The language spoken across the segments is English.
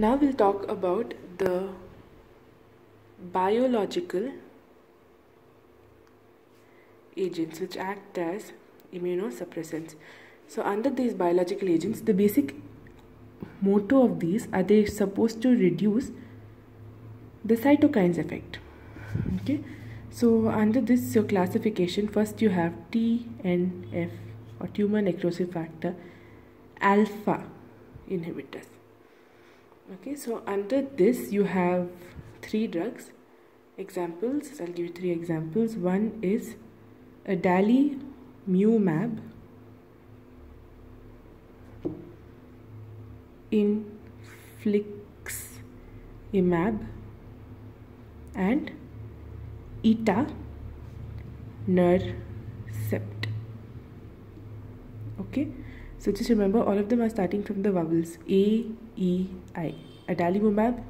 Now we'll talk about the biological agents which act as immunosuppressants. So under these biological agents, the basic motto of these are they supposed to reduce the cytokines effect. Okay, so under this classification, first you have TNF or tumor necrosis factor alpha inhibitors. Okay, so under this you have 3 drugs. Examples, I'll give you 3 examples. One is adalimumab, infliximab, and etanercept. Okay, so just remember all of them are starting from the vowels A, E, I. Adalimumab,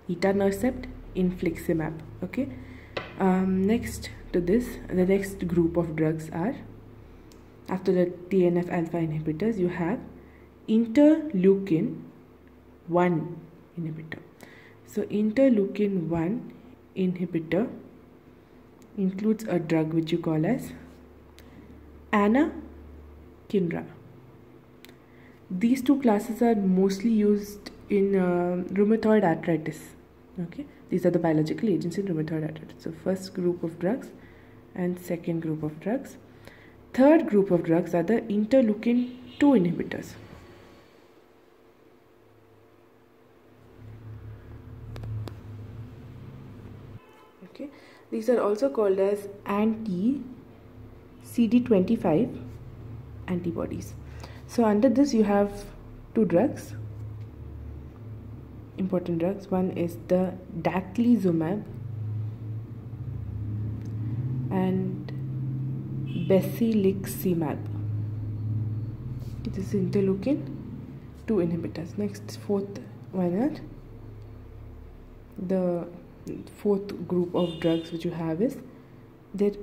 etanercept, infliximab. Okay, next to this, the next group of drugs are, after the TNF-alpha inhibitors, you have interleukin 1 inhibitor. So interleukin 1 inhibitor includes a drug which you call as anakinra. These 2 classes are mostly used in rheumatoid arthritis. Okay, these are the biological agents in rheumatoid arthritis. So first group of drugs and second group of drugs. Third group of drugs are the interleukin 2 inhibitors. Okay, these are also called as anti-CD25 antibodies. So under this you have 2 drugs, important drugs. One is the daclizumab and basiliximab. This is interleukin 2 inhibitors. Next, fourth one are the fourth group of drugs which you have is they're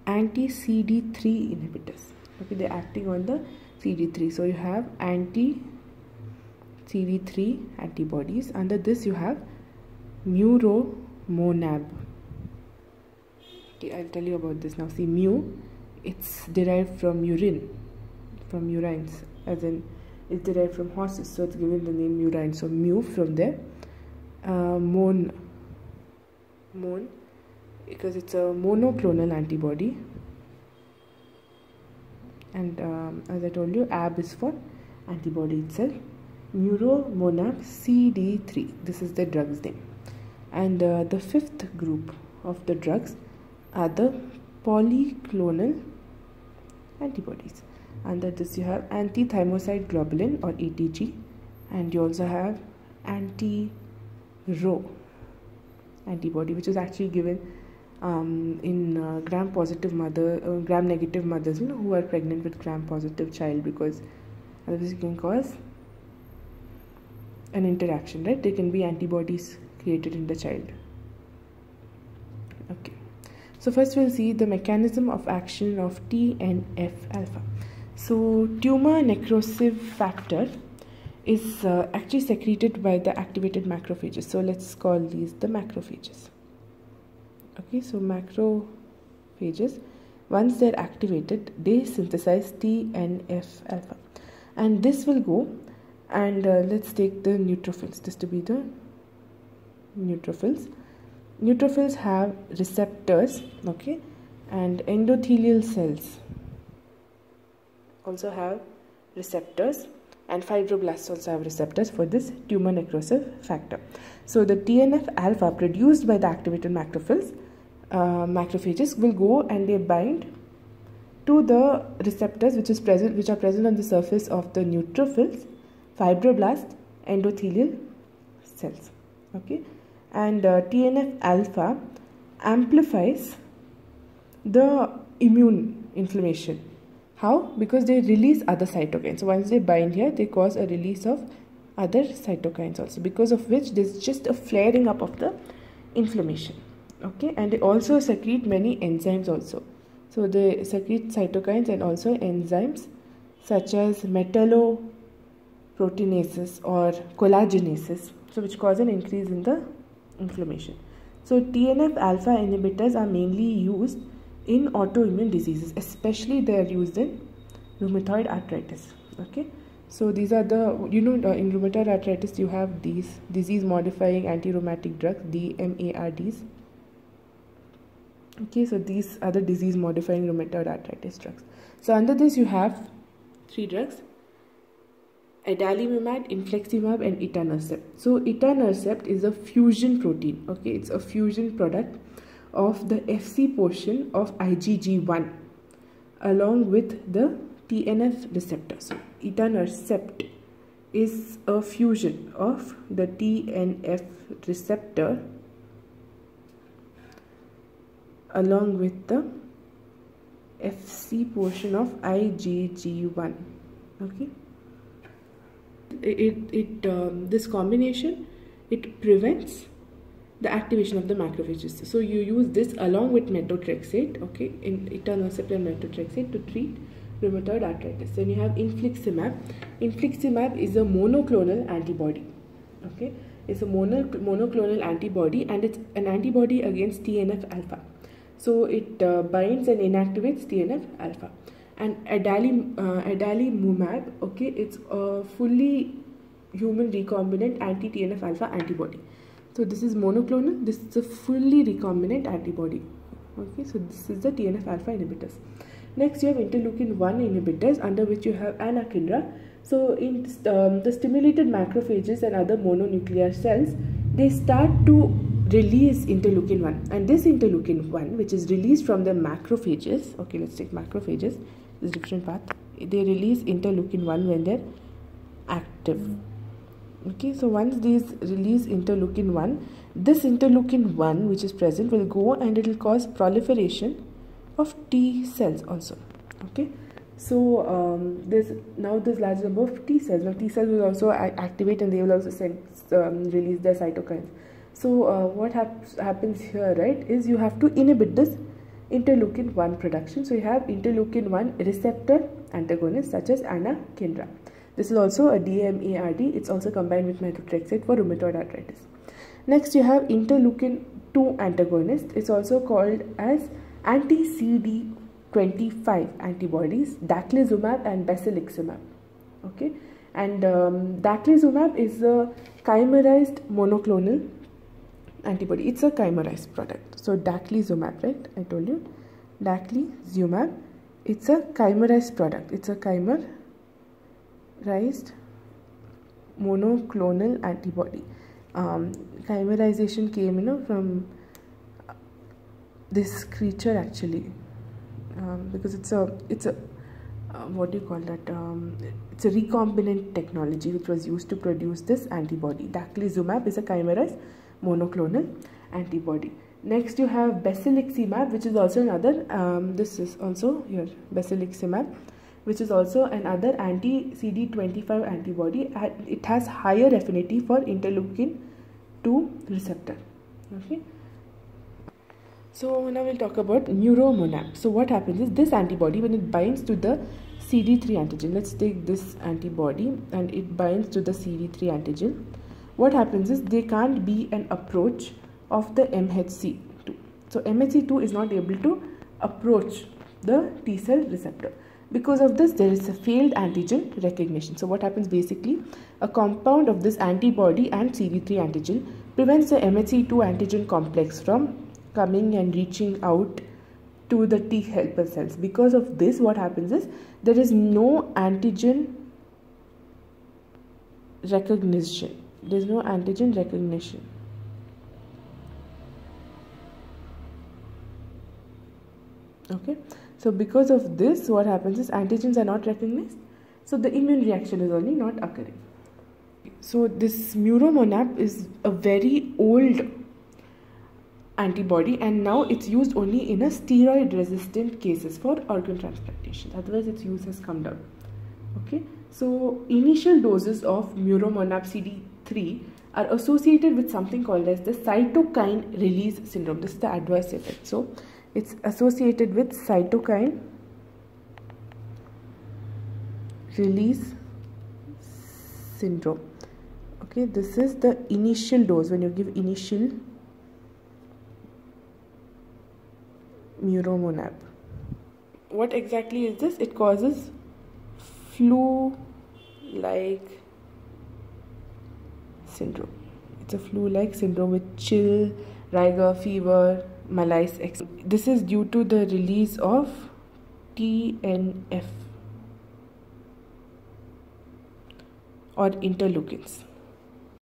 anti-CD3 inhibitors. Okay, they're acting on the CD3. So you have anti-CD3 antibodies. Under this you have muromonab. Okay, I'll tell you about this now. See, mu, it's derived from urine, from urines, as in it's derived from horses, so it's given the name urine. So mu from there, mon, because it's a monoclonal antibody, and as I told you, ab is for antibody itself. Muromonab CD3, this is the drug's name. And the fifth group of the drugs are the polyclonal antibodies. Under this you have anti-thymocyte globulin or ATG, and you also have anti-Rho antibody, which is actually given in gram-positive gram-negative mothers, who are pregnant with gram-positive child, because otherwise it can cause an interaction, right? There can be antibodies created in the child. Okay, so first we'll see the mechanism of action of TNF-alpha. So tumor necrosis factor is actually secreted by the activated macrophages. So let's call these the macrophages. Okay, so macrophages, once they're activated, they synthesize TNF-alpha, and this will go and let's take the neutrophils. This to be the neutrophils. Neutrophils have receptors, okay, and endothelial cells also have receptors, and fibroblasts also have receptors for this tumor necrosis factor. So the TNF-alpha produced by the activated macrophages will go and they bind to the receptors which are present on the surface of the neutrophils, fibroblasts, endothelial cells. Okay, and TNF-alpha amplifies the immune inflammation. How? Because they release other cytokines. So once they bind here, they cause a release of other cytokines also, because of which there's just a flaring up of the inflammation. Okay, and they also secrete many enzymes also. So they secrete cytokines and also enzymes such as metalloproteinases or collagenases, so which cause an increase in the inflammation. So TNF-alpha inhibitors are mainly used in autoimmune diseases, especially they are used in rheumatoid arthritis. Okay, so these are the, in rheumatoid arthritis you have these disease modifying anti-rheumatic drugs, DMARDs. Okay, so these are the disease modifying rheumatoid arthritis drugs. So under this you have 3 drugs: adalimumab, infliximab, and etanercept. So etanercept is a fusion protein. Okay, it's a fusion product of the Fc portion of IgG1 along with the TNF receptor. So etanercept is a fusion of the TNF receptor along with the Fc portion of IgG1. Okay, this combination, it prevents the activation of the macrophages. So you use this along with methotrexate, okay, in etanercept and methotrexate to treat rheumatoid arthritis. Then you have infliximab. Infliximab is a monoclonal antibody. Okay, it's a monoclonal antibody, and it's an antibody against TNF-alpha. So it binds and inactivates TNF-alpha. And adalimumab, okay, it's a fully human recombinant anti-TNF-alpha antibody. So this is monoclonal, this is a fully recombinant antibody. Okay, so this is the TNF-alpha inhibitors. Next you have interleukin-1 inhibitors, under which you have anakinra. So in the stimulated macrophages and other mononuclear cells, they start to release interleukin-1, and this interleukin-1, which is released from the macrophages, okay, let's take macrophages, this different path, they release interleukin-1 when they're active. Okay, so once these release interleukin-1, this interleukin-1 which is present will go and it will cause proliferation of T cells also. Okay, so there's large number of T cells. Now T cells will also activate, and they will also release their cytokines. So what happens here, right, is you have to inhibit this interleukin-1 production. So you have interleukin-1 receptor antagonists such as anakinra. This is also a DMARD. It's also combined with methotrexate for rheumatoid arthritis. Next you have interleukin-2 antagonist. It's also called as anti-CD25 antibodies, daclizumab and basiliximab. Okay, and daclizumab is a chimerized monoclonal antibody. It's a chimerized product. So daclizumab, right, I told you, daclizumab, it's a chimerized product. It's a chimerized monoclonal antibody. Chimerization came, from this creature actually, because it's a what do you call that? It's a recombinant technology which was used to produce this antibody. Daclizumab is a chimerized monoclonal antibody. Next you have basiliximab, which is also another, this is also here, basiliximab, which is also another anti-CD25 antibody. It has higher affinity for interleukin-2 receptor. Okay. So now we'll talk about neuromonab. So what happens is, this antibody, when it binds to the CD3 antigen, let's take this antibody and it binds to the CD3 antigen, what happens is there can't be an approach of the MHC2. So MHC2 is not able to approach the T cell receptor. Because of this, there is a failed antigen recognition. So what happens basically, a compound of this antibody and CD3 antigen prevents the MHC2 antigen complex from coming and reaching out to the T helper cells. Because of this, what happens is, there is no antigen recognition. There is no antigen recognition. Okay, so because of this, what happens is, antigens are not recognized, so the immune reaction is only not occurring. So this neuromonab is a very old antibody, and now it's used only in a steroid resistant cases for organ transplantation. Otherwise its use has come down. Okay, so initial doses of neuromonab CD3 are associated with something called as the cytokine release syndrome. This is the adverse effect. So it's associated with cytokine release syndrome. Okay, this is the initial dose when you give initial muromonab. What exactly is this? It causes flu-like syndrome. It's a flu-like syndrome with chill, rigor, fever, malaise, etc. This is due to the release of TNF or interleukins.